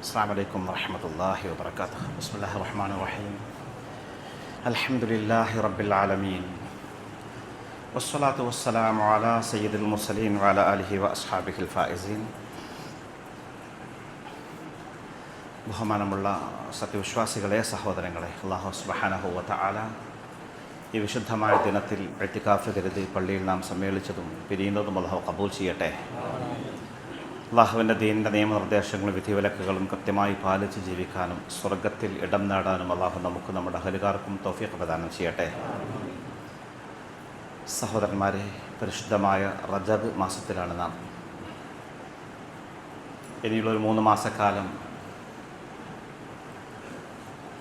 السلام عليكم ورحمة الله وبركاته. بسم الله الرحمن الرحيم. الحمد لله رب العالمين والصلاة والسلام على سيد المرسلين وعلى آله وأصحابه الفائزين. ബഹുമാനമുള്ള സത്യവിശ്വാസികളെ, സഹോദരങ്ങളെ, അല്ലാഹു സുബ്ഹാനഹു വ തആല ഈ വിശുദ്ധമായ ദിനത്തിൽ ഇഅ്തികാഫ് കരുതി പള്ളിയിൽ നാം സമ്മേളിച്ചതും പിരിയുന്നതും അല്ലാഹു ഖബൂൽ ചെയ്യട്ടെ. അള്ളാഹുവിൻ്റെ ദീനിൻ്റെ നിയമനിർദ്ദേശങ്ങളും വിധിവിലക്കുകളും കൃത്യമായി പാലിച്ച് ജീവിക്കാനും സ്വർഗത്തിൽ ഇടം നേടാനും അള്ളാഹു നമുക്ക് നമ്മുടെ അഹലുകാർക്കും തൗഫീഖ് പ്രദാനം ചെയ്യട്ടെ. സഹോദരന്മാരെ, പരിശുദ്ധമായ റജബ് മാസത്തിലാണ് നാം. ഇനിയുള്ളൊരു 3 മാസക്കാലം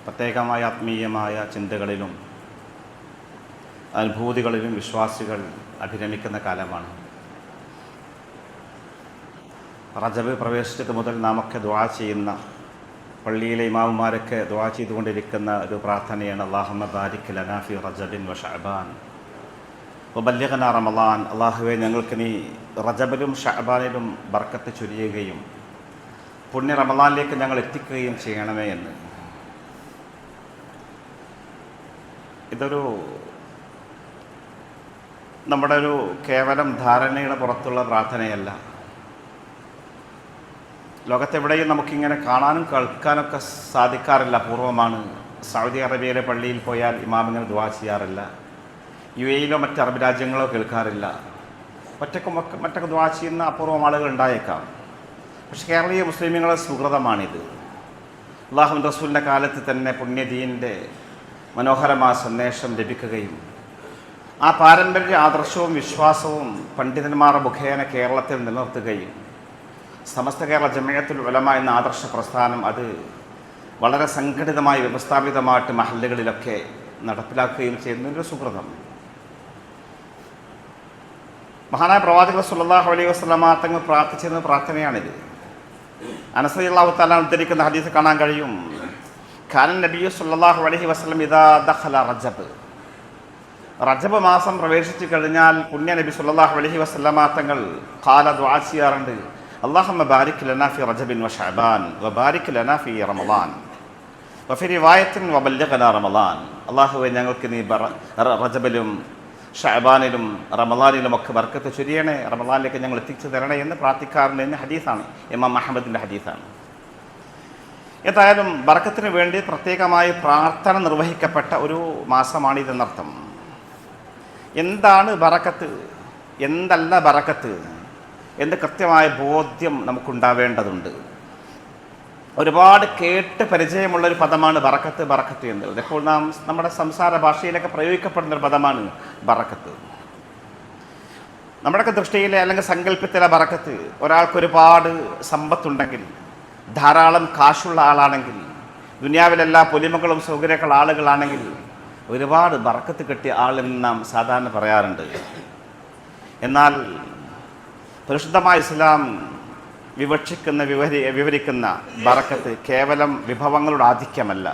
പ്രത്യേകമായ ആത്മീയമായ ചിന്തകളിലും അനുഭൂതികളിലും വിശ്വാസികൾ അഭിരമിക്കുന്ന കാലമാണ്. റജബ് പ്രവേശിച്ചത് മുതൽ നാമൊക്കെ ദുആ ചെയ്യുന്ന, പള്ളിയിലെ ഇമാമുമാരൊക്കെ ദുആ ചെയ്തുകൊണ്ടിരിക്കുന്ന ഒരു പ്രാർത്ഥനയാണ് അല്ലാഹുമ്മ ബാരിക് ലനാ ഫി റജബിൻ വ ശഅബാൻ വബല്ലിഗ്നാ റമളാൻ. അല്ലാഹുവേ, ഞങ്ങൾക്ക് നീ റജബിലും ശഅബാനിലും ബർക്കത്ത് ചൊരിയുകയും പുണ്യ റമളാനിലേക്ക് ഞങ്ങൾ എത്തിക്കുകയും ചെയ്യണമേ എന്ന്. ഇതൊരു നമ്മുടെ ഒരു കേവലം ധാരണയുടെ പുറത്തുള്ള പ്രാർത്ഥനയല്ല. ലോകത്തെവിടെയും നമുക്കിങ്ങനെ കാണാനും കേൾക്കാനൊക്കെ സാധിക്കാറില്ല, അപൂർവമാണ്. സൗദി അറേബ്യയിലെ പള്ളിയിൽ പോയാൽ ഇമാമിങ്ങനെ ദുആ ചെയ്യാറില്ല. UAE-യിലോ മറ്റ് അറബ് രാജ്യങ്ങളോ കേൾക്കാറില്ല. മറ്റൊക്കെ ദുആ ചെയ്യുന്ന അപൂർവം ആളുകൾ ഉണ്ടായേക്കാം. പക്ഷേ കേരളീയ മുസ്ലിമുകളുടെ സുഹൃതമാണിത്. അല്ലാഹുവിൻ്റെ റസൂലിൻ്റെ കാലത്ത് തന്നെ പുണ്യദീൻ്റെ മനോഹരമായ സന്ദേശം ലഭിക്കുകയും ആ പാരമ്പര്യ ആദർശവും വിശ്വാസവും പണ്ഡിതന്മാരുടെ മുഖേന കേരളത്തിൽ നിലനിർത്തുകയും സമസ്ത കേരള ജമിഅത്തുൽ ഉലമ എന്ന ആദർശ പ്രസ്ഥാനം അത് വളരെ സംഘടിതമായി വ്യവസ്ഥാപിതമായിട്ട് മഹല്ലുകളിലൊക്കെ നടപ്പിലാക്കുകയും ചെയ്യുന്നൊരു സുഹൃതം. മഹാനായ പ്രവാചകർ സ്വല്ലല്ലാഹു അലൈഹി വസല്ലമ തങ്ങൾ പ്രാർത്ഥിച്ചിരുന്ന പ്രാർത്ഥനയാണിത്. അനസ് റളിയല്ലാഹു തആല ഉദ്ധരിക്കുന്ന ഹദീസ് കാണാൻ കഴിയും. കാന നബിയു സ്വല്ലല്ലാഹു അലൈഹി വസല്ലം ഇദാ ദഖല റജബ് മാസം പ്രവേശിച്ചു കഴിഞ്ഞാൽ പുണ്യ നബി സ്വല്ലല്ലാഹു അലൈഹി വസല്ലമ തങ്ങൾ ഖാല ദുആ ചെയ്യാറുണ്ട്, അല്ലാഹുമ്മ ബാരിക് ലനാ ഫി റജബിൻ വ ശഅബാൻ വബാരിക് ലനാ ഫി റമളാൻ വഫി റിവായത്തിൻ വബല്ലിഗ്നാ റമളാൻ. അല്ലാഹുവേ, ഞങ്ങൾക്ക് നീ റജബിലും ശഅബാനിലും റമളാനിലും ഒക്കെ ബർക്കത്ത് ചൊരിയണേ, റമളാനിലേക്ക് ഞങ്ങൾ എത്തിച്ചു തരണേ എന്ന് പ്രാർത്ഥിക്കാറുണ്ട് എന്ന ഹദീസാണ്, ഇമാം അഹ്മദിൻ്റെ ഹദീസാണ്. ഏതായാലും ബർക്കത്തിന് വേണ്ടി പ്രത്യേകമായി പ്രാർത്ഥന നിർവഹിക്കപ്പെട്ട ഒരു മാസമാണിതെന്നർത്ഥം. എന്താണ് ബറക്കത്ത്, എന്തല്ല ബറക്കത്ത് എന്ന് കൃത്യമായ ബോധ്യം നമുക്കുണ്ടാവേണ്ടതുണ്ട്. ഒരുപാട് കേട്ട് പരിചയമുള്ളൊരു പദമാണ് ബറക്കത്ത് എന്നുള്ളത്. ഇപ്പോൾ നാം നമ്മുടെ സംസാര ഭാഷയിലൊക്കെ പ്രയോഗിക്കപ്പെടുന്നൊരു പദമാണ് ബറക്കത്ത്. നമ്മുടെയൊക്കെ ദൃഷ്ടിയിലെ അല്ലെങ്കിൽ സങ്കല്പത്തിലെ ബറക്കത്ത്, ഒരാൾക്കൊരുപാട് സമ്പത്തുണ്ടെങ്കിൽ, ധാരാളം കാശുള്ള ആളാണെങ്കിൽ, ദുനിയാവിലെല്ലാ പൊലിമകളും സൗകര്യമുള്ള ആളുകളാണെങ്കിൽ ഒരുപാട് ബറക്കത്ത് കിട്ടിയ ആളെന്ന് നാം സാധാരണ പറയാറുണ്ട്. എന്നാൽ പരിശുദ്ധമായ ഇസ്ലാം വിവരിക്കുന്ന ബറക്കത്ത് കേവലം വിഭവങ്ങളുടെ ആധിക്യമല്ല.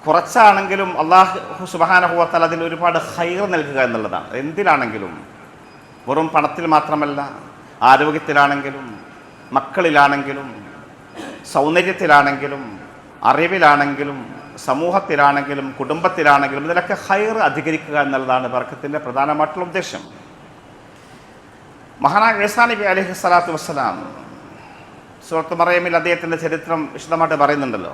കുറച്ചാണെങ്കിലും അല്ലാഹു സുബ്ഹാനഹു വ തആല അതിൽ ഒരുപാട് ഖൈർ നൽകുക എന്നുള്ളതാണ്. എന്തിലാണെങ്കിലും, വെറും പണത്തിൽ മാത്രമല്ല, ആരോഗ്യത്തിലാണെങ്കിലും, മക്കളിലാണെങ്കിലും, സൗന്ദര്യത്തിലാണെങ്കിലും, അറിവിലാണെങ്കിലും, സമൂഹത്തിലാണെങ്കിലും, കുടുംബത്തിലാണെങ്കിലും ഇതിലൊക്കെ ഖൈർ അധികരിക്കുക എന്നുള്ളതാണ് ബർക്കത്തിൻ്റെ പ്രധാനമായിട്ടുള്ള ഉദ്ദേശം. മഹാനായ ഈസാ നബി അലൈഹി സ്വലാത്തു വസ്സലാം സൂറത്ത് മറിയമിൽ അദ്ദേഹത്തിൻ്റെ ചരിത്രം വിശദമായിട്ട് പറയുന്നുണ്ടല്ലോ.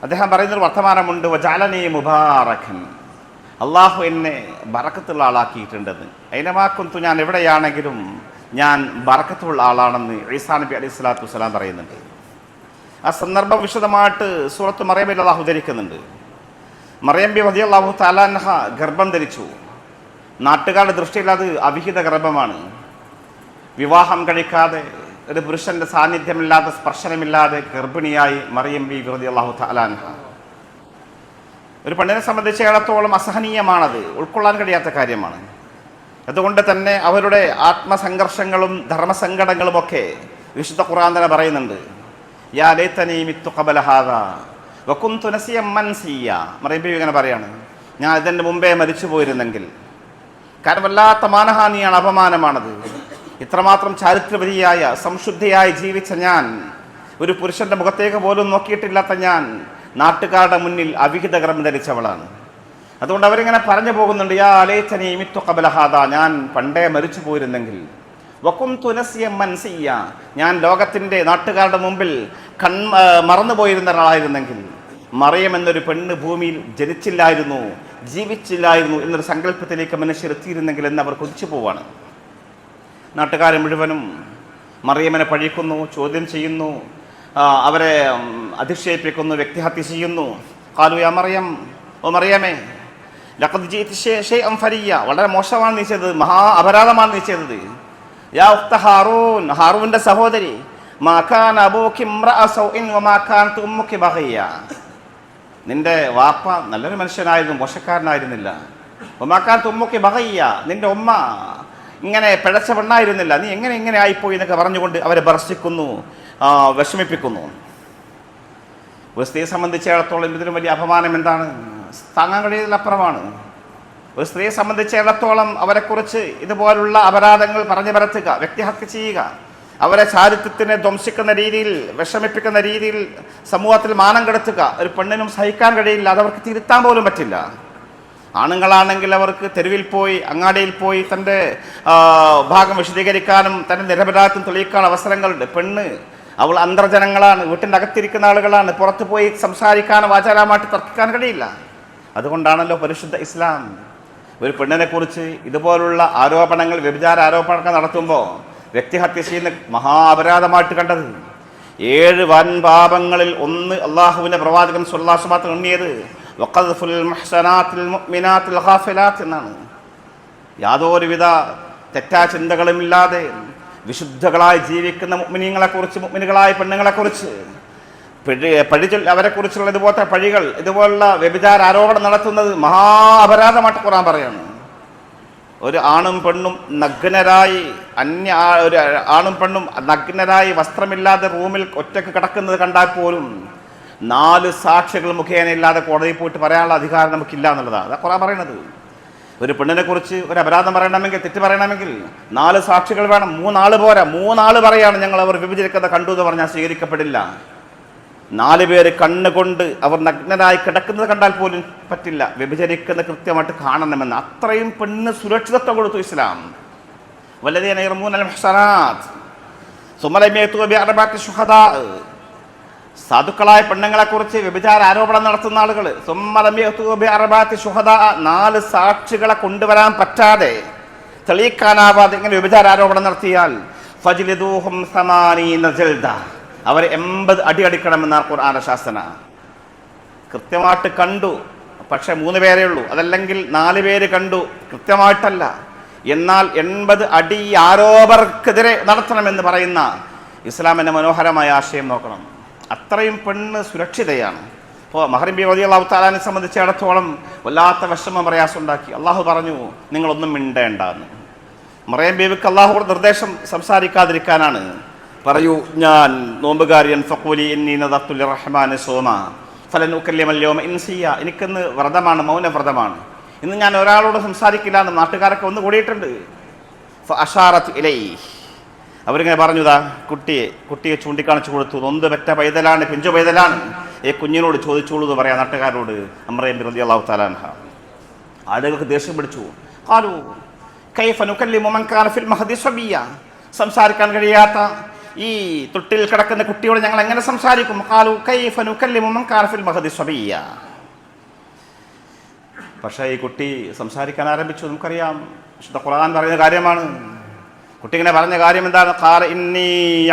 അദ്ദേഹം പറയുന്നൊരു വർത്തമാനമുണ്ട്, വജഅലനീ മുബാറകൻ, അള്ളാഹു എന്നെ ബറക്കത്തുള്ള ആളാക്കിയിട്ടുണ്ടെന്ന്. അയ്നമാ കുന്തു, ഞാൻ എവിടെയാണെങ്കിലും ഞാൻ ബറക്കത്തുള്ള ആളാണെന്ന് ഈസാ നബി അലൈഹി സ്വലാത്തു വസ്സലാം പറയുന്നുണ്ട്. ആ സന്ദർഭം വിശദമായിട്ട് സൂറത്ത് മറിയമിൽ അള്ളാഹു ധരിക്കുന്നുണ്ട്. മറിയം ബി റളിയല്ലാഹു തആല അൻഹ ഗർഭം ധരിച്ചു. നാട്ടുകാരുടെ ദൃഷ്ടിയിൽ അത് അവിഹിത ഗർഭമാണ്. വിവാഹം കഴിക്കാതെ, ഒരു പുരുഷൻ്റെ സാന്നിധ്യമില്ലാതെ, സ്പർശനമില്ലാതെ ഗർഭിണിയായി മറിയം ബി റളിയല്ലാഹു തആല അൻഹ. ഒരു പെണ്ണിനെ സംബന്ധിച്ചിടത്തോളം അസഹനീയമാണത്, ഉൾക്കൊള്ളാൻ കഴിയാത്ത കാര്യമാണ്. അതുകൊണ്ട് തന്നെ അവരുടെ ആത്മസംഘർഷങ്ങളും ധർമ്മസങ്കടങ്ങളുമൊക്കെ വിശുദ്ധ ഖുർആൻ തന്നെ പറയുന്നുണ്ട്. യാ ലൈതനീ മിത്തു ഖബല ഹാദാ വകുന്തു നസിയം മൻസിയ. മറിയം ബി ഇങ്ങനെ പറയാണ്, ഞാൻ ഇതിൻ്റെ മുമ്പേ മരിച്ചു പോയിരുന്നെങ്കിൽ. കാരണം വല്ലാത്ത മാനഹാനിയാണ്, അപമാനമാണത്. ഇത്രമാത്രം ചാരിത്രപരിയായ സംശുദ്ധിയായി ജീവിച്ച ഞാൻ ഒരു പുരുഷന്റെ മുഖത്തേക്ക് പോലും നോക്കിയിട്ടില്ലാത്ത ഞാൻ നാട്ടുകാരുടെ മുന്നിൽ അവിഹിത ഗർഭം ധരിച്ചവളാണ്. അതുകൊണ്ട് അവരിങ്ങനെ പറഞ്ഞു പോകുന്നുണ്ട്, യാ അലൈതനി മിത്തു ഖബല ഹാദാ, ഞാൻ പണ്ടേ മരിച്ചു പോയിരുന്നെങ്കിൽ, വകുന്തു നസിയം മൻസിയ, ഞാൻ ലോകത്തിൻ്റെ നാട്ടുകാരുടെ മുമ്പിൽ മറന്നുപോയിരുന്ന ഒരാളായിരുന്നെങ്കിൽ, മറിയം എന്നൊരു പെണ്ണ് ഭൂമിയിൽ ജനിച്ചില്ലായിരുന്നു, ജീവിച്ചില്ലായിരുന്നു എന്നൊരു സങ്കല്പത്തിലേക്ക് മനുഷ്യരെത്തിയിരുന്നെങ്കിൽ എന്ന് അവർ കൊതിച്ചു പോവാണ്. നാട്ടുകാർ മുഴുവനും മറിയമ്മനെ പഴിക്കുന്നു, ചോദ്യം ചെയ്യുന്നു, അവരെ അധിക്ഷേപിക്കുന്നു, വ്യക്തിഹത്യ ചെയ്യുന്നു. ഖാലു യാ മറിയം, ഓ മറിയമേ, ലഖദ് ജീതി ശൈഅൻ ഫരിയ, വളരെ മോശമാണ് നീ ചെയ്തത്, മഹാ അപരാധമാണ് നീ ചെയ്തത്. യാ ഉഖ്ത ഹാറൂൻ, ഹാറൂന്റെ സഹോദരി, മാ കാന അബൂകി ഇംറഅ സൗഇൻ വമാ കാനത് ഉമ്മുകി ബഗിയ, നിന്റെ വാപ്പ നല്ലൊരു മനുഷ്യനായിരുന്നു, മോശക്കാരനായിരുന്നില്ല. വമാ കാനത് ഉമ്മുകി ബഗിയ, നിന്റെ ഉമ്മ ഇങ്ങനെ പിഴച്ച പെണ്ണായിരുന്നില്ല, നീ എങ്ങനെ ഇങ്ങനെ ആയിപ്പോയി എന്നൊക്കെ പറഞ്ഞുകൊണ്ട് അവരെ ഭർഷിക്കുന്നു, വിഷമിപ്പിക്കുന്നു. ഒരു സ്ത്രീയെ സംബന്ധിച്ചിടത്തോളം ഇതിലും വലിയ അപമാനം എന്താണ്? താങ്ങാൻ കഴിയുന്നതിലപ്പുറമാണ്. ഒരു സ്ത്രീയെ സംബന്ധിച്ചിടത്തോളം അവരെക്കുറിച്ച് ഇതുപോലുള്ള അപരാധങ്ങൾ പറഞ്ഞു പരത്തുക, വ്യക്തിഹത്യ ചെയ്യുക, അവരെ ചാരിത്രത്തിനെ ധ്വംസിക്കുന്ന രീതിയിൽ, വിഷമിപ്പിക്കുന്ന രീതിയിൽ സമൂഹത്തിൽ മാനം കെടുത്തുക ഒരു പെണ്ണിനും സഹിക്കാൻ കഴിയില്ല. അതവർക്ക് തിരുത്താൻ പോലും പറ്റില്ല. ആണുങ്ങളാണെങ്കിൽ അവർക്ക് തെരുവിൽ പോയി, അങ്ങാടിയിൽ പോയി തൻ്റെ ഭാഗം വിശദീകരിക്കാനും തൻ്റെ നിരപരാധിത്വം തെളിയിക്കാനുള്ള അവസരങ്ങളുണ്ട്. പെണ്ണ് അവൾ അന്തർജനങ്ങളാണ്, വീട്ടിൻ്റെ അകത്തിരിക്കുന്ന ആളുകളാണ്, പുറത്തു പോയി സംസാരിക്കാനോ വാചാലമായിട്ട് തർക്കിക്കാൻ കഴിയില്ല. അതുകൊണ്ടാണല്ലോ പരിശുദ്ധ ഇസ്ലാം ഒരു പെണ്ണിനെ കുറിച്ച് ഇതുപോലുള്ള ആരോപണങ്ങൾ, വ്യഭിചാര ആരോപണങ്ങൾ നടത്തുമ്പോൾ വ്യക്തിഹത്യ ചെയ്യുന്ന മഹാ അപരാധമായിട്ട് കണ്ടത്. 7 വൻ പാപങ്ങളിൽ ഒന്ന് അള്ളാഹുവിൻ്റെ പ്രവാചകൻ സ്വല്ലല്ലാഹു അലൈഹി വസല്ലം എണ്ണിയത് വഖദ്ഫുൽ മുഹ്സനാത്തിൽ മുഅ്മിനാത്തിൽ ഗാഫിലാത്ത് എന്നാണ്. യാതൊരുവിധ തെറ്റാ ചിന്തകളുമില്ലാതെ വിശുദ്ധകളായി ജീവിക്കുന്ന മുഅ്മിനീങ്ങളെക്കുറിച്ച്, മുഅ്മിനുകളായ പെണ്ണുങ്ങളെക്കുറിച്ച് അവരെക്കുറിച്ചുള്ള ഇതുപോലത്തെ പഴികൾ, ഇതുപോലുള്ള വ്യഭിചാര ആരോപണം നടത്തുന്നത് മഹാ അപരാധമായിട്ട് ഖുർആൻ പറയാണ്. ഒരു ആണും പെണ്ണും നഗ്നരായി, ഒരു ആണും പെണ്ണും നഗ്നരായി വസ്ത്രമില്ലാതെ റൂമിൽ ഒറ്റയ്ക്ക് കിടക്കുന്നത് കണ്ടാൽ പോലും 4 സാക്ഷികൾ മുഖേന ഇല്ലാതെ കോടതിയിൽ പോയിട്ട് പറയാനുള്ള അധികാരം നമുക്കില്ല എന്നുള്ളതാണ്. അതാ ഖുർആൻ പറയുന്നത്. ഒരു പെണ്ണിനെ കുറിച്ച് ഒരു അപരാധം പറയണമെങ്കിൽ, തെറ്റ് പറയണമെങ്കിൽ 4 സാക്ഷികൾ വേണം. 3 ആൾ പോരാ, 3 ആൾ പറയാണ് ഞങ്ങൾ അവർ വിഭജിക്കുന്നത് കണ്ടു എന്ന് പറഞ്ഞാൽ സ്വീകരിക്കപ്പെടില്ല. 4 പേര് കണ്ണുകൊണ്ട് അവർ നഗ്നരായി കിടക്കുന്നത് കണ്ടാൽ പോലും പറ്റില്ല, വ്യഭിചരിക്കുന്ന കൃത്യമായിട്ട് കാണണമെന്ന്. അത്രയും പെണ്ണ് സുരക്ഷിതത്വം കൊടുത്തു ഇസ്ലാം. വല്ലദീന യർമൂനൽ മുഹ്സനാത്ത് സുമ്മ ലം യഅ്തു ബിഅർബഅത്തി ശുഹദാ, സാധുക്കളായ പെണ്ണുങ്ങളെക്കുറിച്ച് വ്യഭിചാര ആരോപണം നടത്തുന്ന ആളുകൾ, സുമ്മ ലം യഅ്തു ബിഅർബഅത്തി ശുഹദാ, 4 സാക്ഷികളെ കൊണ്ടുവരാൻ പറ്റാതെ, തെളിയിക്കാനാവാതെ ഇങ്ങനെ വ്യഭിചാര ആരോപണം നടത്തിയാൽ ഫജ്ലിദൂഹും 80 ജൽദ, അവർ 80 അടി അടിക്കണമെന്നാണ് ഖുർആന്റെ ശാസന. കൃത്യമായിട്ട് കണ്ടു, പക്ഷെ 3 പേരേ ഉള്ളൂ, അതല്ലെങ്കിൽ 4 പേര് കണ്ടു, കൃത്യമായിട്ടല്ല. എന്നാൽ 80 അടി ആരോപകർക്കെതിരെ നടത്തണമെന്ന് പറയുന്ന ഇസ്ലാമിൻ്റെ മനോഹരമായ ആശയം നോക്കണം. അത്രയും പെണ്ണ് സുരക്ഷിതയാണ്. അപ്പോൾ മഹ്റം ബി റളിയല്ലാഹു തആലയെ സംബന്ധിച്ചിടത്തോളം വല്ലാത്ത വിഷമം പ്രയാസം ഉണ്ടാക്കി. അള്ളാഹു പറഞ്ഞു നിങ്ങളൊന്നും മിണ്ടേണ്ട എന്ന്. മറിയം ബീവിക്ക് അള്ളാഹുവിടെ നിർദ്ദേശം സംസാരിക്കാതിരിക്കാനാണ്. പറയൂ, ഞാൻ നോമ്പുകാരിയൻ, ഫഖൂലി ഇന്നി നദർതു ലിർറഹ്മാനി സൗമ ഫലൻ ഉകല്ലിമൽ യൗമ ഇൻസിയ, എനിക്കിന്ന് വ്രതമാണ്, മൗനവ്രതമാണ്, ഇന്ന് ഞാൻ ഒരാളോട് സംസാരിക്കില്ല എന്ന് നാട്ടുകാരൊക്കെ ഒന്ന് കൂടിയിട്ടുണ്ട്. ഫഅശാറത് ഇലൈഹി, അവരിങ്ങനെ പറഞ്ഞതാ, കുട്ടിയെ ചൂണ്ടിക്കാണിച്ചു കൊടുത്തു. നൊന്ത് പെറ്റ പൈതലാണ്, പിഞ്ചു പൈതലാണ്, ഈ കുഞ്ഞിനോട് ചോദിച്ചോളൂ എന്ന് പറയാം നാട്ടുകാരോട്. മറിയം റളിയല്ലാഹു തആല അൻഹ. ആളുകൾക്ക് ദേഷ്യം പിടിച്ചു. ഖാലു കൈഫ നുകല്ലിമു മൻ കാന ഫിൽ മഹദി സബിയ, സംസാരിക്കാൻ കഴിയാത്ത ഈ തൊട്ടിൽ കിടക്കുന്ന കുട്ടിയോട് ഞങ്ങൾ എങ്ങനെ സംസാരിക്കും? ഖാലു കൈഫ നുകല്ലിമു മൻ കാന ഫിൽ മഹദി സബിയ. പക്ഷേ ഈ കുട്ടി സംസാരിക്കാൻ ആരംഭിച്ചു. നമുക്കറിയാം, വിശുദ്ധ ഖുർആൻ പറയുന്ന കാര്യമാണ്. കുട്ടി ഇങ്ങനെ പറഞ്ഞ കാര്യം എന്താണ്? ഖാല ഇന്നി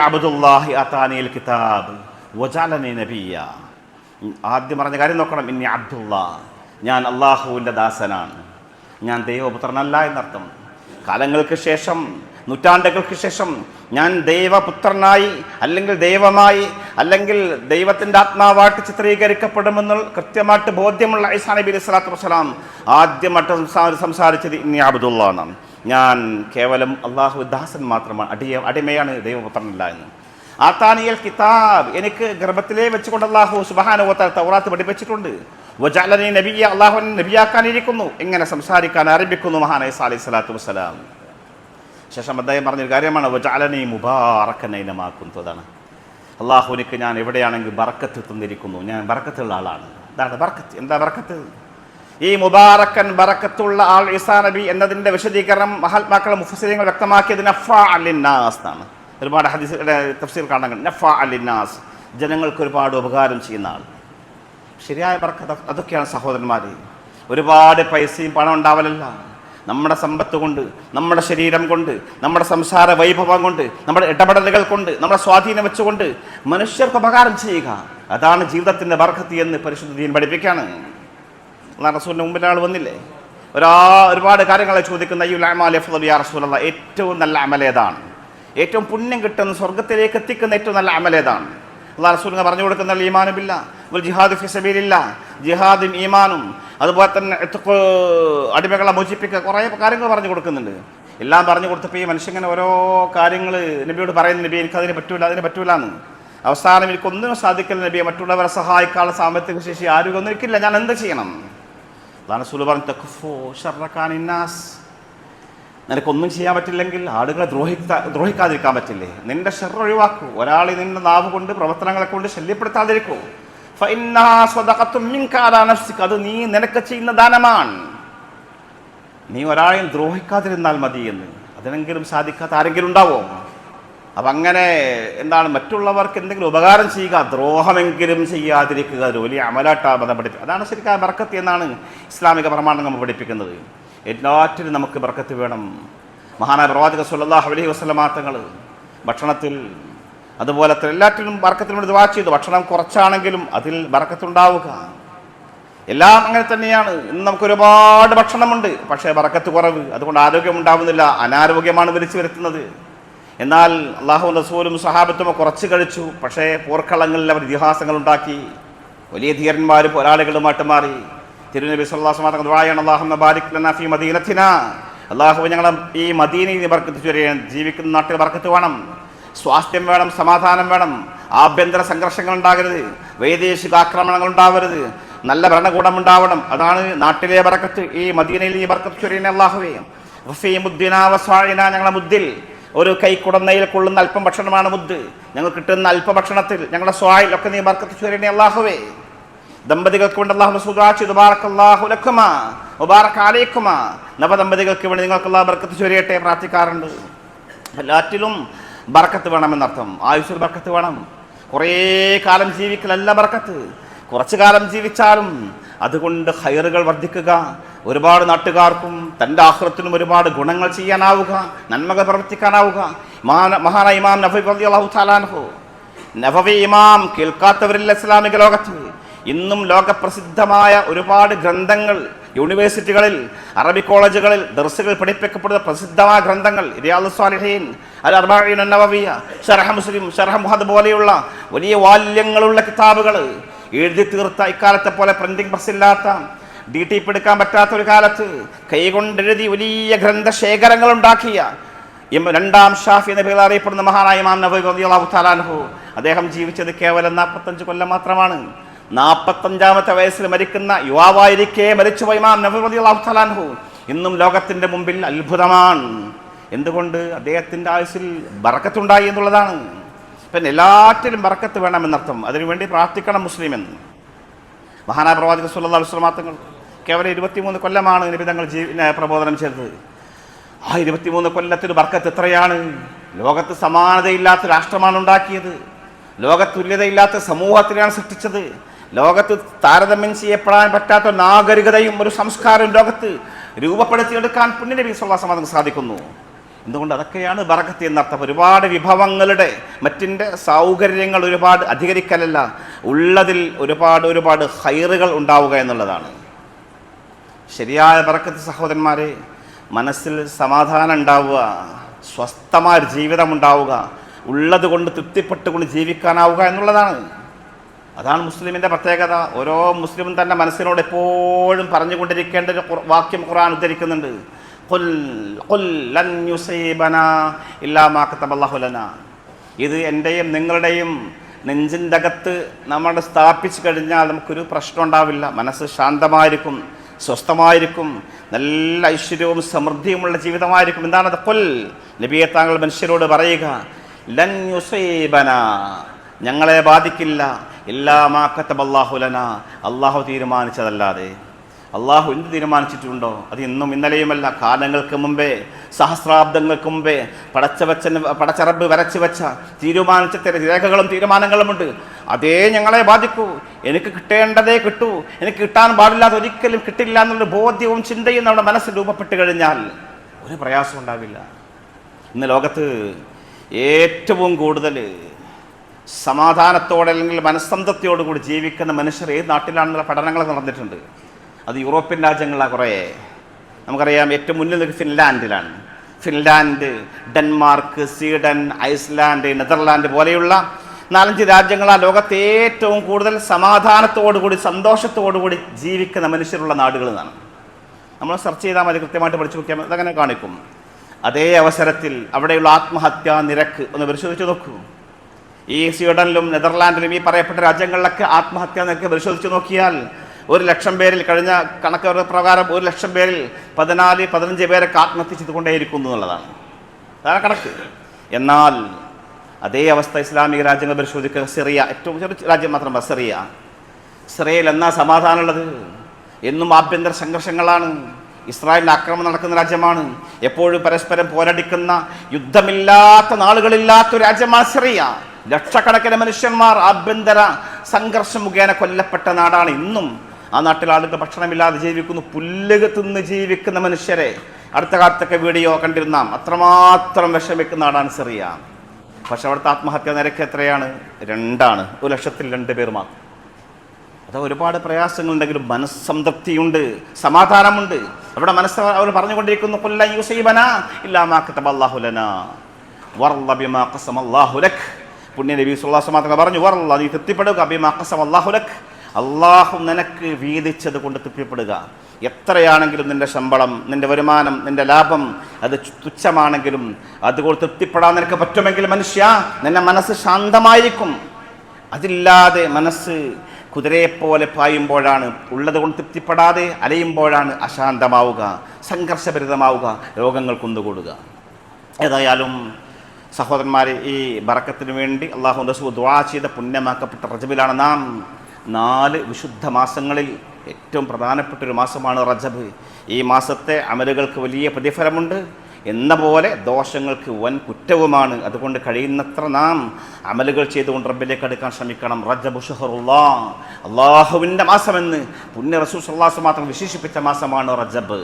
അബ്ദുല്ലാഹി അതാനിൽ കിതാബ് വജഅലനി നബിയ്യ. ആദ്യം പറഞ്ഞ കാര്യം നോക്കണം. ഇന്നി അബ്ദുല്ലാ, ഞാൻ അള്ളാഹുവിൻ്റെ ദാസനാണ്, ഞാൻ ദൈവപുത്രനല്ല എന്നർത്ഥം. കാലങ്ങൾക്ക് ശേഷം, നൂറ്റാണ്ടുകൾക്ക് ശേഷം ഞാൻ ദൈവപുത്രനായി, അല്ലെങ്കിൽ ദൈവമായി, അല്ലെങ്കിൽ ദൈവത്തിൻ്റെ ആത്മാവായിട്ട് ചിത്രീകരിക്കപ്പെടുമെന്ന് കൃത്യമായിട്ട് ബോധ്യമുള്ള ഈസാ നബി അലൈഹി സ്വലാത്തു വസ്സലാം ആദ്യമായിട്ട് സംസാരിച്ചത് ഇന്നി അബ്ദുല്ലാ എന്നാണ്. ഞാൻ കേവലം അള്ളാഹു ദാസൻ മാത്രമാണ്, അടിമയാണ്, ദൈവപുത്രനല്ല എന്ന്. ആതാനിയൽ കിതാബ്, എനിക്ക് ഗർഭത്തിലേ വെച്ചുകൊണ്ട് അള്ളാഹു സുബ്ഹാനഹു വ തആല തൗറാത്ത് പഠിപ്പിച്ചിട്ടുണ്ട്. വജഅലനി നബിയ്യ, അള്ളാഹു നബിയാക്കാനിരിക്കുന്നു. എങ്ങനെ സംസാരിക്കാൻ ആരംഭിക്കുന്നു മഹാനായ ഈസാ അലൈഹി സ്വലാത്തു വസ്സലാം. ശേഷം അദ്ദേഹം പറഞ്ഞൊരു കാര്യമാണ്, വജഅലനി മുബാറക്കൻ ഐനമാ കുന്തു. അതാണ് അള്ളാഹുവിനിക്ക് ഞാൻ എവിടെയാണെങ്കിൽ ബർക്കത്ത് തന്നിരിക്കുന്നു, ഞാൻ ബർക്കത്തുള്ള ആളാണ്. എന്താണ് ബർക്കത്ത്? എന്താ ബർക്കത്ത്? ഈ മുബാറക്കൻ ബറക്കത്തുള്ള ആൾ ഈസാ നബി എന്നതിൻ്റെ വിശദീകരണം മഹാത്മാക്കളെ മുഫസ്സിരീങ്ങൾ വ്യക്തമാക്കിയത് നഫ്അ ലിന്നാസ് എന്നാണ്. ഒരുപാട് ഹദീസുകളുടെ തഫ്സീർ കാണാൻ നഫ്അ ലിന്നാസ്, ജനങ്ങൾക്ക് ഒരുപാട് ഉപകാരം ചെയ്യുന്ന ആൾ. ശരിയായ ബർക്കത്ത് അതൊക്കെയാണ് സഹോദരന്മാർ. ഒരുപാട് പൈസയും പണം ഉണ്ടാവലല്ല, നമ്മുടെ സമ്പത്ത് കൊണ്ട്, നമ്മുടെ ശരീരം കൊണ്ട്, നമ്മുടെ സംസാര വൈഭവം കൊണ്ട്, നമ്മുടെ ഇടപെടലുകൾ കൊണ്ട്, നമ്മുടെ സ്വാധീനം വെച്ചുകൊണ്ട് മനുഷ്യർക്ക് ഉപകാരം ചെയ്യുക, അതാണ് ജീവിതത്തിൻ്റെ ബർക്കത്ത് എന്ന് പരിശുദ്ധ ദീൻ പഠിപ്പിക്കുകയാണ്. റസൂലിൻ്റെ മുമ്പിൽ ആൾ വന്നില്ലേ, ഒരുപാട് കാര്യങ്ങളെ ചോദിക്കുന്ന ഈ അഅ്മാലി അഫ്ളലു യാ റസൂലല്ലാഹ്, ഏറ്റവും നല്ല അമലേതാണ്, ഏറ്റവും പുണ്യം കിട്ടുന്ന സ്വർഗത്തിലേക്ക് എത്തിക്കുന്ന ഏറ്റവും നല്ല അമലേതാണ്? അല്ലാഹു റസൂൽ പറഞ്ഞു കൊടുക്കുന്ന ഈമാനു ബില്ലാഹ് വൽ ജിഹാദു ഫീ സബീലില്ലാഹ്, ജിഹാദും ഈമാനും, അതുപോലെ തന്നെ അടിമകളെ മോചിപ്പിക്കുക, കുറേ കാര്യങ്ങൾ പറഞ്ഞു കൊടുക്കുന്നുണ്ട്. എല്ലാം പറഞ്ഞു കൊടുത്തപ്പോൾ ഈ മനുഷ്യങ്ങനെ ഓരോ കാര്യങ്ങൾ നബിയോട് പറയുന്നു, നബി എനിക്കതിന് പറ്റൂല, അതിന് പറ്റൂല എന്ന്. അവസാനം എനിക്കൊന്നിനും സാധിക്കില്ല നബിയെ, മറ്റുള്ളവരെ സഹായിക്കാനുള്ള സാമ്പത്തിക ശേഷി ആരോഗ്യമൊന്നും എനിക്കില്ല, ഞാൻ എന്ത് ചെയ്യണം? അതാണ് റസൂൽ പറഞ്ഞു, തഖഫു ശർറകാനിന്നാസ്, നിനക്കൊന്നും ചെയ്യാൻ പറ്റില്ലെങ്കിൽ ആളുകളെ ദ്രോഹിക്കാതിരിക്കാൻ പറ്റില്ലേ, നിന്റെ ഷർറ് ഒഴിവാക്കൂ, ഒരാളെ നിന്റെ നാവ് കൊണ്ട് പ്രവർത്തനങ്ങളെ കൊണ്ട് ശല്യപ്പെടുത്താതിരിക്കൂ. ഫഇന്നഹാ സ്വദഖത്തും മിൻക അലാ നഫ്സിക, അത് നീ നിനക്ക് ചെയ്യുന്ന ദാനമാണ്, നീ ഒരാളെയും ദ്രോഹിക്കാതിരുന്നാൽ മതി എന്ന്. അതിനെങ്കിലും സാധിക്കാത്ത ആരെങ്കിലും ഉണ്ടാവോ? അപ്പം അങ്ങനെ എന്താണ്, മറ്റുള്ളവർക്ക് എന്തെങ്കിലും ഉപകാരം ചെയ്യുക, ദ്രോഹമെങ്കിലും ചെയ്യാതിരിക്കുക, ഒരു വലിയ അമലാട്ടാ ബന്ധം പഠിപ്പിക്കുക. അതാണ് ശരിക്കും ബർക്കത്ത് എന്നാണ് ഇസ്ലാമിക പ്രമാണം നമ്മൾ പഠിപ്പിക്കുന്നത്. എല്ലാറ്റിലും നമുക്ക് ബർക്കത്ത് വേണം. മഹാനായ പ്രവാചക സ്വല്ലല്ലാഹു അലൈഹി വസല്ലമ തങ്ങൾ ഭക്ഷണത്തിൽ, അതുപോലെ തന്നെ എല്ലാറ്റിലും ബർക്കത്തിന് വേണ്ടി ദുആ ചെയ്തു. ഭക്ഷണം കുറച്ചാണെങ്കിലും അതിൽ ബർക്കത്തുണ്ടാവുക, എല്ലാം അങ്ങനെ തന്നെയാണ്. ഇന്ന് നമുക്ക് ഒരുപാട് ഭക്ഷണമുണ്ട്, പക്ഷേ ബർക്കത്ത് കുറവ്, അതുകൊണ്ട് ആരോഗ്യം ഉണ്ടാവുന്നില്ല, അനാരോഗ്യമാണ് വിളിച്ചു വരുത്തുന്നത്. എന്നാൽ അള്ളാഹു റസൂലും സഹാബത്തും കുറച്ച് കഴിച്ചു, പക്ഷേ പോർക്കളങ്ങളിൽ അവർ ഇതിഹാസങ്ങൾ ഉണ്ടാക്കി, വലിയ ധീരന്മാരും പോരാളികളുമായിട്ട് മാറി. തിരുനബി സല്ലല്ലാഹു അലൈഹി വസല്ലം ദുആയാണ്, അല്ലാഹുമ്മ ബാരിക് ലനാ ഫീ മദീനത്തിനാ, അല്ലാഹു ഞങ്ങളെ ഈ മദീനയിൽ ബർക്കത്ത് ചൊരിയാൻ, ജീവിക്കുന്ന നാട്ടിൽ ബർക്കത്ത് വേണം, സ്വാസ്ഥ്യം വേണം, സമാധാനം വേണം, ആഭ്യന്തര സംഘർഷങ്ങൾ ഉണ്ടാകരുത്, വൈദേശിക ആക്രമണങ്ങൾ ഉണ്ടാവരുത്, നല്ല ഭരണകൂടം ഉണ്ടാവണം, അതാണ് നാട്ടിലെ ബർക്കത്ത്. ഈ മദീനയിൽ ഈ ബർക്കത്ത് ചൊരിയാൻ അല്ലാഹുവേ, വഫീ മുദ്ദിനാ വസ്വാഇനാ, ഞങ്ങളുടെ മുദ്ദിൽ ഒരു കൈക്കുടന്നയിൽ കൊള്ളുന്ന അല്പം ഭക്ഷണമാണ് മുദ്ദ്, ഞങ്ങൾ കിട്ടുന്ന അല്പഭക്ഷണത്തിൽ ഞങ്ങളുടെ സ്വായിൽ ഒക്കെ നീ ബർക്കത്ത് ചൊരിയണേ അല്ലാഹുവേ. ദമ്പതികൾക്ക് വേണ്ടി അല്ലാഹു സുദുആ ചെയ്തു, ബാറക്കല്ലാഹു ലക്കുമാ വബാറക അലൈക്കുമാ, നവദമ്പതികൾക്ക് വേണ്ടി നിങ്ങൾക്ക് അല്ലാഹു ബർക്കത്ത് ചൊരിയട്ടെ പ്രാർത്ഥിക്കാറുണ്ട്. എല്ലാറ്റിലും ബർക്കത്ത് വേണമെന്നർത്ഥം. ആയുസ്സിൽ ബർക്കത്ത് വേണം. കുറേ കാലം ജീവിക്കലല്ല ബർക്കത്ത്, കുറച്ചു കാലം ജീവിച്ചാലും അതുകൊണ്ട് ഖൈറുകൾ വർദ്ധിക്കുക, ഒരുപാട് നാട്ടുകാർക്കും തൻ്റെ ആഖിറത്തിനും ഒരുപാട് ഗുണങ്ങൾ ചെയ്യാനാവുക, നന്മകൾ പ്രവർത്തിക്കാനാവുക. മഹാനായ ഇമാം നവവി റളിയല്ലാഹു തആല അൻഹു, നവവി ഇമാം കേൾക്കാത്തവരില്ല ഇസ്ലാമിക ലോകത്ത്. ഇന്നും ലോകപ്രസിദ്ധമായ ഒരുപാട് ഗ്രന്ഥങ്ങൾ യൂണിവേഴ്സിറ്റികളിൽ, അറബി കോളേജുകളിൽ ദർസുകൾ പഠിപ്പിക്കപ്പെടുന്ന പ്രസിദ്ധമായ ഗ്രന്ഥങ്ങൾ, റിയാദുസ് സ്വാലിഹീൻ, അൽ അർബഈൻ അന്നവവിയ്യ, ശർഹ് മുസ്ലിം, ശർഹ് മുഹദ്ദബ് പോലെയുള്ള വലിയ വാല്യങ്ങളുള്ള കിതാബുകൾ എഴുതി തീർത്ത, ഇക്കാലത്തെ പോലെ പ്രിന്റിംഗ് പ്രസ് ഇല്ലാത്ത, DTP എടുക്കാൻ പറ്റാത്ത ഒരു കാലത്ത് കൈകൊണ്ടെഴുതി വലിയ ഗ്രന്ഥശേഖരങ്ങൾ ഉണ്ടാക്കിയ രണ്ടാം ഷാഫി എന്ന പേരിൽ അറിയപ്പെടുന്ന മഹാനായ ഇമാം നവവി റളിയല്ലാഹു തആല അൻഹു, അദ്ദേഹം ജീവിച്ചത് കേവലം 45 കൊല്ലം മാത്രമാണ്. 45ാമത്തെ വയസ്സിൽ മരിക്കുന്ന യുവാവായിരിക്കെ മരിച്ചുപോയ ഇമാം നവവി റളിയല്ലാഹു തആല അൻഹു ഇന്നും ലോകത്തിൻ്റെ മുമ്പിൽ അത്ഭുതമാണ്. എന്തുകൊണ്ട്? അദ്ദേഹത്തിൻ്റെ ആയുസ്സിൽ ബർക്കത്തുണ്ടായി എന്നുള്ളതാണ്. പിന്നെ എല്ലാറ്റിലും ബർക്കത്ത് വേണമെന്നർത്ഥം. അതിനുവേണ്ടി പ്രാർത്ഥിക്കണം മുസ്ലിം എന്ന്. മഹാനായ പ്രവാചകൻ സ്വല്ലല്ലാഹു അലൈഹി വസല്ലം തങ്ങൾ കേവലം 23 കൊല്ലമാണ് നബി തങ്ങൾ പ്രബോധനം ചെയ്തത്. ആ 23 കൊല്ലത്തിന് ബർക്കത്ത് എത്രയാണ്! ലോകത്ത് സമാനതയില്ലാത്ത രാഷ്ട്രമാണ് ഉണ്ടാക്കിയത്, ലോകത്ത് തുല്യതയില്ലാത്ത സമൂഹത്തിനെയാണ് സൃഷ്ടിച്ചത്, ലോകത്ത് താരതമ്യം ചെയ്യപ്പെടാൻ പറ്റാത്ത നാഗരികതയും ഒരു സംസ്കാരവും ലോകത്ത് രൂപപ്പെടുത്തിയെടുക്കാൻ പുണ്യനബി സ്വല്ലല്ലാഹു അലൈഹി വസല്ലം സാധിക്കുന്നു. എന്തുകൊണ്ട്? അതൊക്കെയാണ് ബർക്കത്ത് എന്നർത്ഥം. ഒരുപാട് വിഭവങ്ങളുടെ മറ്റിൻ്റെ സൗകര്യങ്ങൾ ഒരുപാട് അധികരിക്കലല്ല, ഉള്ളതിൽ ഒരുപാട് ഖൈറുകൾ ഉണ്ടാവുക എന്നുള്ളതാണ് ശരിയായ ബർക്കത്ത്. സഹോദരന്മാരെ, മനസ്സിൽ സമാധാനം ഉണ്ടാവുക, സ്വസ്ഥമായ ജീവിതം ഉണ്ടാവുക, ഉള്ളത് കൊണ്ട് തൃപ്തിപ്പെട്ടുകൊണ്ട് ജീവിക്കാനാവുക എന്നുള്ളതാണ്. അതാണ് മുസ്ലിമിൻ്റെ പ്രത്യേകത. ഓരോ മുസ്ലിമും തൻ്റെ മനസ്സിനോട് എപ്പോഴും പറഞ്ഞുകൊണ്ടിരിക്കേണ്ട ഒരു വാക്യം ഖുർആൻ ഉദ്ധരിക്കുന്നുണ്ട്. ഇത് എൻ്റെയും നിങ്ങളുടെയും നെഞ്ചിൻ്റെ അകത്ത് നമ്മൾ സ്ഥാപിച്ചു കഴിഞ്ഞാൽ നമുക്കൊരു പ്രശ്നം ഉണ്ടാവില്ല. മനസ്സ് ശാന്തമായിരിക്കും, സ്വസ്ഥമായിരിക്കും, നല്ല ഐശ്വര്യവും സമൃദ്ധിയുമുള്ള ജീവിതമായിരിക്കും. എന്താണത്? ഖുൽ, നബിയെ താങ്കൾ മനുഷ്യരോട് പറയുക, ലൻ യുസീബന, ഞങ്ങളെ ബാധിക്കില്ല ഇല്ലാ മാ കതബല്ലാഹു ലനാ, അള്ളാഹു തീരുമാനിച്ചതല്ലാതെ. അള്ളാഹു എന്ത് തീരുമാനിച്ചിട്ടുണ്ടോ അത് ഇന്നും ഇന്നലെയുമല്ല, കാലങ്ങൾക്ക് മുമ്പേ, സഹസ്രാബ്ദങ്ങൾക്ക് മുമ്പേ പടച്ചറബ് വരച്ചു വെച്ച തീരുമാനിച്ച രേഖകളും തീരുമാനങ്ങളുമുണ്ട്. അതേ ഞങ്ങളെ ബാധിക്കൂ. എനിക്ക് കിട്ടേണ്ടതേ കിട്ടൂ, എനിക്ക് കിട്ടാൻ പാടില്ലാതെ ഒരിക്കലും കിട്ടില്ല എന്നുള്ള ബോധ്യവും ചിന്തയും നമ്മുടെ മനസ്സിൽ രൂപപ്പെട്ട് കഴിഞ്ഞാൽ ഒരു പ്രയാസം ഉണ്ടാവില്ല. ഇന്ന് ലോകത്ത് ഏറ്റവും കൂടുതൽ സമാധാനത്തോടെ അല്ലെങ്കിൽ മനസ്സംതൃപ്തിയോടുകൂടി ജീവിക്കുന്ന മനുഷ്യർ ഏത് നാട്ടിലാണെന്നുള്ള പഠനങ്ങൾ നടന്നിട്ടുണ്ട്. അത് യൂറോപ്യൻ രാജ്യങ്ങളാണ്. കുറേ നമുക്കറിയാം. ഏറ്റവും മുന്നിൽ നിൽക്കുക ഫിൻലാൻഡിലാണ്. Finland, Denmark, Sweden, Iceland, Netherland പോലെയുള്ള 4-5 രാജ്യങ്ങളാണ് ലോകത്തെ ഏറ്റവും കൂടുതൽ സമാധാനത്തോടുകൂടി സന്തോഷത്തോടുകൂടി ജീവിക്കുന്ന മനുഷ്യരുള്ള നാടുകൾ എന്നാണ്. നമ്മൾ സെർച്ച് ചെയ്താൽ മതി, കൃത്യമായിട്ട് പഠിച്ചു നോക്കിയാൽ അതങ്ങനെ കാണിക്കും. അതേ അവസരത്തിൽ അവിടെയുള്ള ആത്മഹത്യാ നിരക്ക് ഒന്ന് പരിശോധിച്ച് നോക്കൂ. ഈ സ്വീഡനിലും നെതർലാൻഡിലും ഈ പറയപ്പെട്ട രാജ്യങ്ങളിലൊക്കെ ആത്മഹത്യാ നിരക്ക് പരിശോധിച്ച് നോക്കിയാൽ 1,00,000 പേരിൽ, കഴിഞ്ഞ കണക്ക് പ്രകാരം 1,00,000 പേരിൽ 14-15 പേരൊക്കെ ആത്മഹത്യ ചെയ്തുകൊണ്ടേയിരിക്കുന്നു എന്നുള്ളതാണ്. അതാണ് കണക്ക്. എന്നാൽ അതേ അവസ്ഥ ഇസ്ലാമിക രാജ്യങ്ങൾ പരിശോധിക്കുക. സിറിയ, ഏറ്റവും ചെറിയ രാജ്യം മാത്രമല്ല സിറിയ. സിറിയയിൽ എന്നാ സമാധാനമുള്ളത്? എന്നും ആഭ്യന്തര സംഘർഷങ്ങളാണ്. ഇസ്രായേലിൻ്റെ ആക്രമണം നടക്കുന്ന രാജ്യമാണ്. എപ്പോഴും പരസ്പരം പോരടിക്കുന്ന, യുദ്ധമില്ലാത്ത നാളുകളില്ലാത്ത രാജ്യമാണ് സിറിയ. ലക്ഷക്കണക്കിന് മനുഷ്യന്മാർ ആഭ്യന്തര സംഘർഷം മുഖേന കൊല്ലപ്പെട്ട നാടാണ്. ഇന്നും ആ നാട്ടിൽ ആളുകൾ ഭക്ഷണമില്ലാതെ ജീവിക്കുന്നു, പുല്ലുക തിന്ന് ജീവിക്കുന്ന മനുഷ്യരെ അടുത്ത കാലത്തൊക്കെ വീഡിയോ കണ്ടിരുന്നാം. അത്രമാത്രം വിഷമിക്കുന്ന നാടാണ് സിറിയ. പക്ഷെ അവിടുത്തെ ആത്മഹത്യാ നിരക്ക് എത്രയാണ്? 2ആണ്. 1,00,000-ൽ 2 പേർ മാത്രം. അത് ഒരുപാട് പ്രയാസങ്ങളുണ്ടെങ്കിലും മനസ്സംതൃപ്തിയുണ്ട്, സമാധാനമുണ്ട്. അവിടെ അവർ പറഞ്ഞുകൊണ്ടിരിക്കുന്നു, ഖുൽ ലൻ യുസീബനാ ഇല്ലാ മാ കതബല്ലാഹു ലനാ വർള ബിമാ ഖസമല്ലാഹു ലക്. പുണ്യ നബി സല്ലല്ലാഹു അലൈഹി വസല്ലം പറഞ്ഞു, വർള, നീ തൃപ്തിപ്പെടുക, ബിമാ ഖസമല്ലാഹു ലക്, അള്ളാഹു നിനക്ക് വീതിച്ചത് കൊണ്ട് തൃപ്തിപ്പെടുക. എത്രയാണെങ്കിലും നിന്റെ ശമ്പളം, നിന്റെ വരുമാനം, നിന്റെ ലാഭം അത് തുച്ഛമാണെങ്കിലും അതുകൊണ്ട് തൃപ്തിപ്പെടാൻ നിനക്ക് പറ്റുമെങ്കിൽ മനുഷ്യ, നിന്റെ മനസ്സ് ശാന്തമായിരിക്കും. അതില്ലാതെ മനസ്സ് കുതിരയെപ്പോലെ പായുമ്പോഴാണ്, ഉള്ളത് കൊണ്ട് തൃപ്തിപ്പെടാതെ അലയുമ്പോഴാണ് അശാന്തമാവുക, സംഘർഷഭരിതമാവുക, രോഗങ്ങൾ കുന്നുകൂടുക. ഏതായാലും സഹോദരന്മാരെ, ഈ ബറക്കത്തിന് വേണ്ടി അള്ളാഹു റസൂൽ ദുആ ചെയ്ത പുണ്യമാക്കപ്പെട്ട റജബിലാണ് നാം. 4 വിശുദ്ധ മാസങ്ങളിൽ ഏറ്റവും പ്രധാനപ്പെട്ടൊരു മാസമാണ് റജബ്. ഈ മാസത്തെ അമലുകൾക്ക് വലിയ പ്രതിഫലമുണ്ട്, എന്ന പോലെ ദോഷങ്ങൾക്ക് വൻ കുറ്റവുമാണ്. അതുകൊണ്ട് കഴിയുന്നത്ര നാം അമലുകൾ ചെയ്തുകൊണ്ട് റബ്ബിലേക്ക് അടുക്കാൻ ശ്രമിക്കണം. റജബു ഷഹറുല്ലാഹ്, അള്ളാഹുവിൻ്റെ മാസമെന്ന് പുണ്യ റസൂൽ സല്ലല്ലാഹു അലൈഹി വസല്ലം മാത്രം വിശേഷിപ്പിച്ച മാസമാണ് റജബ്.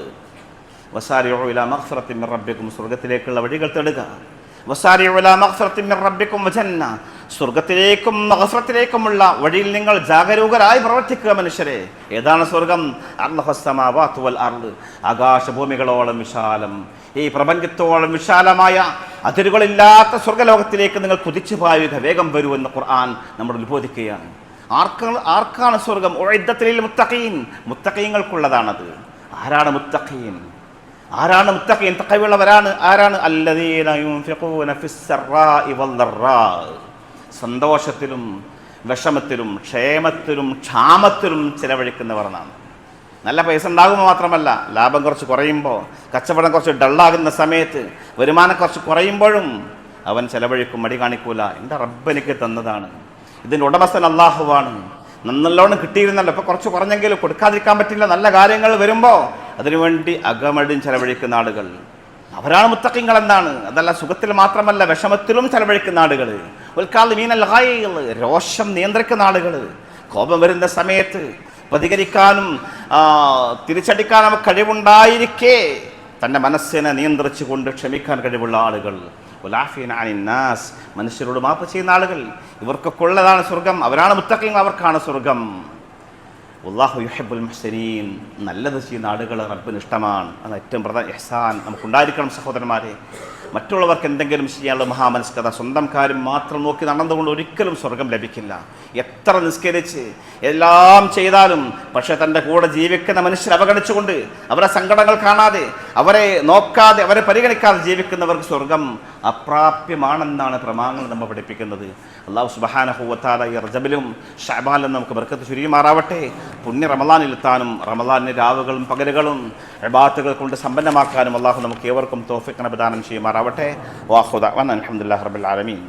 വസാരിഉ ഇലാ മഗ്ഫിറത്തിൻ മിർ റബ്ബിക്കും, സ്വർഗ്ഗത്തിലേക്കുള്ള വഴികൾ തേടുക. വസാരിഉ ഇലാ മഗ്ഫിറത്തിൻ മിർ റബ്ബിക്കും വജന്ന, സ്വർഗത്തിലേക്കും മഗ്ഫിറത്തിലേക്കുമുള്ള വഴിയിൽ നിങ്ങൾ ജാഗരൂകരായി പ്രവർത്തിക്കുക മനുഷ്യരെ. ഏതാണ് സ്വർഗം? അർളഹുസ്സമാവാതു വൽ അർള്, ആകാശഭൂമികളോളം വിശാലം, ഈ പ്രപഞ്ചത്തോളം വിശാലമായ അതിരുകളില്ലാത്ത സ്വർഗലോകത്തിലേക്ക് നിങ്ങൾ കുതിച്ചു പായുക, വേഗം വരൂ എന്ന് ഖുർആൻ നമ്മോട് ഉത്ബോധിക്കുകയാണ്. ആർക്കാണ് സ്വർഗം? ഉഇദ്ദത്തുൽ മുത്തഖീൻ, മുത്തഖീങ്ങൾക്കുള്ളതാണത്. ആരാണ് മുത്തഖീൻ? ആരാണ് മുത്തഖീൻ? തഖവയുള്ളവരാണ്. ആരാണ്? അല്ലദീന യുൻഫിഖൂന ഫിസ്സറാഇ വദ്ദറാ, സന്തോഷത്തിലും വിഷമത്തിലും ക്ഷേമത്തിലും ക്ഷാമത്തിലും ചിലവഴിക്കുന്നവർ എന്നാണ്. നല്ല പൈസ ഉണ്ടാകുമ്പോൾ മാത്രമല്ല, ലാഭം കുറച്ച് കുറയുമ്പോൾ, കച്ചവടം കുറച്ച് ഡള്ളാകുന്ന സമയത്ത്, വരുമാനം കുറച്ച് കുറയുമ്പോഴും അവൻ ചിലവഴിക്കും, മടി കാണിക്കൂല. എൻ്റെ റബ്ബ് എനിക്ക് തന്നതാണ്, ഇതിൻ്റെ ഉടമസ്ഥൻ അള്ളാഹുവാണ്, നല്ലോണം കിട്ടിയിരുന്നല്ലോ, ഇപ്പോൾ കുറച്ച് കുറഞ്ഞെങ്കിലും കൊടുക്കാതിരിക്കാൻ പറ്റില്ല. നല്ല കാര്യങ്ങൾ വരുമ്പോൾ അതിനുവേണ്ടി അകമടിയും ചെലവഴിക്കുന്ന ആളുകൾ, അവരാണ് മുത്തഖീങ്ങൾ എന്നാണ്. അതല്ല, സുഖത്തിൽ മാത്രമല്ല വിഷമത്തിലും ചെലവഴിക്കുന്ന ആളുകൾ. ഉൽക്കാദിമീനൽ ഗൈള്, രോഷം നിയന്ത്രിക്കുന്ന ആളുകൾ. കോപം വരുന്ന സമയത്ത് പ്രതികരിക്കാനും തിരിച്ചടിക്കാനും കഴിവുണ്ടായിരിക്കെ തൻ്റെ മനസ്സിനെ നിയന്ത്രിച്ചുകൊണ്ട് ക്ഷമിക്കാൻ കഴിവുള്ള ആളുകൾ. മനുഷ്യരോട് മാപ്പ് ചെയ്യുന്ന ആളുകൾ, ഇവർക്കൊക്കെ ഉള്ളതാണ് സ്വർഗം. അവരാണ് മുത്തഖീങ്ങൾ, അവർക്കാണ് സ്വർഗം. വല്ലാഹു യുഹിബ്ബുൽ മുഹ്സിനീൻ, നല്ലത് ചെയ്യുന്ന ആളുകൾ റബ്ബിന് ഇഷ്ടമാണ്. അത് ഏറ്റവും പ്രധാന ഇഹ്സാൻ നമുക്കുണ്ടായിരിക്കണം സഹോദരന്മാരെ. മറ്റുള്ളവർക്ക് എന്തെങ്കിലും ചെയ്യാനുള്ള മഹാമനസ്കത, സ്വന്തം കാര്യം മാത്രം നോക്കി നടന്നുകൊണ്ട് ഒരിക്കലും സ്വർഗം ലഭിക്കില്ല. എത്ര നിസ്കരിച്ച് എല്ലാം ചെയ്താലും പക്ഷെ തൻ്റെ കൂടെ ജീവിക്കുന്ന മനുഷ്യരെ അവഗണിച്ചുകൊണ്ട്, അവരുടെ സങ്കടങ്ങൾ കാണാതെ, അവരെ നോക്കാതെ, അവരെ പരിഗണിക്കാതെ ജീവിക്കുന്നവർക്ക് സ്വർഗം അപ്രാപ്യമാണെന്നാണ് പ്രമാണങ്ങൾ നമ്മൾ പഠിപ്പിക്കുന്നത്. അല്ലാഹു സുബ്ഹാനഹു വ തആല ഈ റജബിലും ശഅബാനിലും നമുക്ക് ബർക്കത്ത് ചുരിയുമാറാവട്ടെ. പുണ്യ റമളാനിലെത്താനും റമളാനിലെ രാവുകളും പകലുകളും ഇബാദത്തുകൾ കൊണ്ട് സമ്പന്നമാക്കാനും അല്ലാഹു നമുക്ക് ഏവർക്കും തൗഫീഖ് പ്രദാനം ചെയ്യുമാറാവട്ടെ. വാഖുദ വന അൽഹംദുലില്ലാഹി റബ്ബിൽ ആലമീൻ.